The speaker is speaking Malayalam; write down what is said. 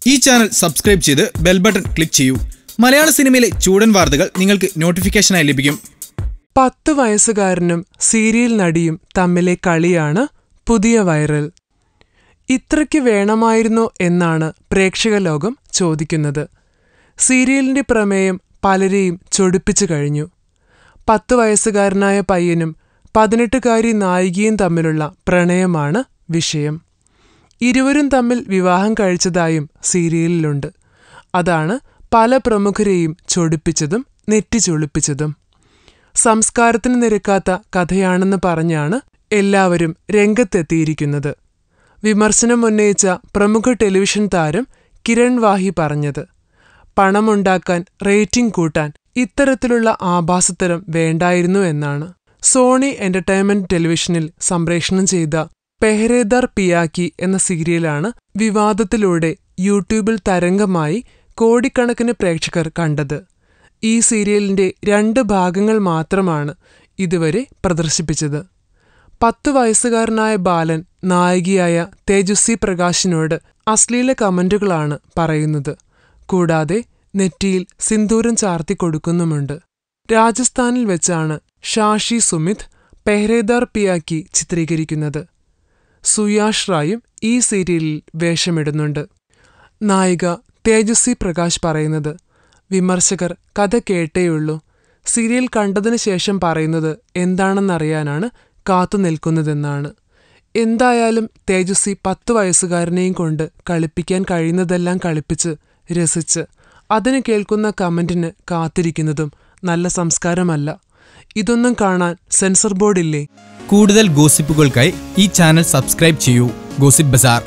ഈ ചാനൽ സബ്സ്ക്രൈബ് ചെയ്ത് ബെൽ ബട്ടൺ ക്ലിക്ക് ചെയ്യൂ. മലയാള സിനിമയിലെ ചൂടൻ വാർത്തകൾ നിങ്ങൾക്ക് നോട്ടിഫിക്കേഷനായി ലഭിക്കും. 10 വയസ്സുകാരനും സീരിയൽ നടിയും തമ്മിലെ കളിയാണ് പുതിയ വൈറൽ. ഇത്രയ്ക്ക് വേണമായിരുന്നോ എന്നാണ് പ്രേക്ഷക ലോകം ചോദിക്കുന്നത്. സീരിയലിന്റെ പ്രമേയം പലരെയും ചൊടിപ്പിച്ചു കഴിഞ്ഞു. 10 വയസ്സുകാരനായ പയ്യനും 18കാരി നായികയും തമ്മിലുള്ള പ്രണയമാണ് വിഷയം. ഇരുവരും തമ്മിൽ വിവാഹം കഴിച്ചതായും സീരിയലിലുണ്ട്. അതാണ് പല പ്രമുഖരെയും ചൊടിപ്പിച്ചതും നെറ്റിച്ചൊളിപ്പിച്ചതും. സംസ്കാരത്തിന് നിരക്കാത്ത കഥയാണെന്ന് പറഞ്ഞാണ് എല്ലാവരും രംഗത്തെത്തിയിരിക്കുന്നത്. വിമർശനം ഉന്നയിച്ച പ്രമുഖ ടെലിവിഷൻ താരം കിരൺ വാഹി പറഞ്ഞത്, പണമുണ്ടാക്കാൻ റേറ്റിംഗ് കൂട്ടാൻ ഇത്തരത്തിലുള്ള ആഭാസത്തരം വേണ്ടായിരുന്നു എന്നാണ്. സോണി എന്റർടൈൻമെന്റ് ടെലിവിഷനിൽ സംപ്രേഷണം ചെയ്ത പെഹ്റേദാർ പിയാക്കി എന്ന സീരിയലാണ് വിവാദത്തിലൂടെ യൂട്യൂബിൽ തരംഗമായി കോടിക്കണക്കിന് പ്രേക്ഷകർ കണ്ടത്. ഈ സീരിയലിന്റെ 2 ഭാഗങ്ങൾ മാത്രമാണ് ഇതുവരെ പ്രദർശിപ്പിച്ചത്. 10 വയസ്സുകാരനായ ബാലൻ നായികയായ തേജസ്വി പ്രകാശിനോട് അശ്ലീല കമന്റുകളാണ് പറയുന്നത്. കൂടാതെ നെറ്റിയിൽ സിന്ദൂരം ചാർത്തിക്കൊടുക്കുന്നുമുണ്ട്. രാജസ്ഥാനിൽ വെച്ചാണ് ഷാഷി സുമിത് പെഹ്റേദാർ പിയാക്കി ചിത്രീകരിക്കുന്നത്. സുയാഷ് റായും ഈ സീരിയലിൽ വേഷമിടുന്നുണ്ട്. നായിക തേജസ്വി പ്രകാശ് പറയുന്നത്, വിമർശകർ കഥ കേട്ടേയുള്ളൂ, സീരിയൽ കണ്ടതിന് ശേഷം പറയുന്നത് എന്താണെന്നറിയാനാണ് കാത്തുനിൽക്കുന്നതെന്നാണ്. എന്തായാലും തേജസ്വി 10 വയസ്സുകാരനെയും കൊണ്ട് കളിപ്പിക്കാൻ കഴിയുന്നതെല്ലാം കളിപ്പിച്ച് രസിച്ച് അതിന് കേൾക്കുന്ന കമന്റിന് കാത്തിരിക്കുന്നതും നല്ല സംസ്കാരമല്ല. ഇതൊന്നും കാണാൻ സെൻസർ ബോർഡില്ലേ? കൂടുതൽ ഗോസിപ്പുകൾക്കായി ഈ ചാനൽ സബ്സ്ക്രൈബ് ചെയ്യൂ. ഗോസിപ്പ് ബസാർ.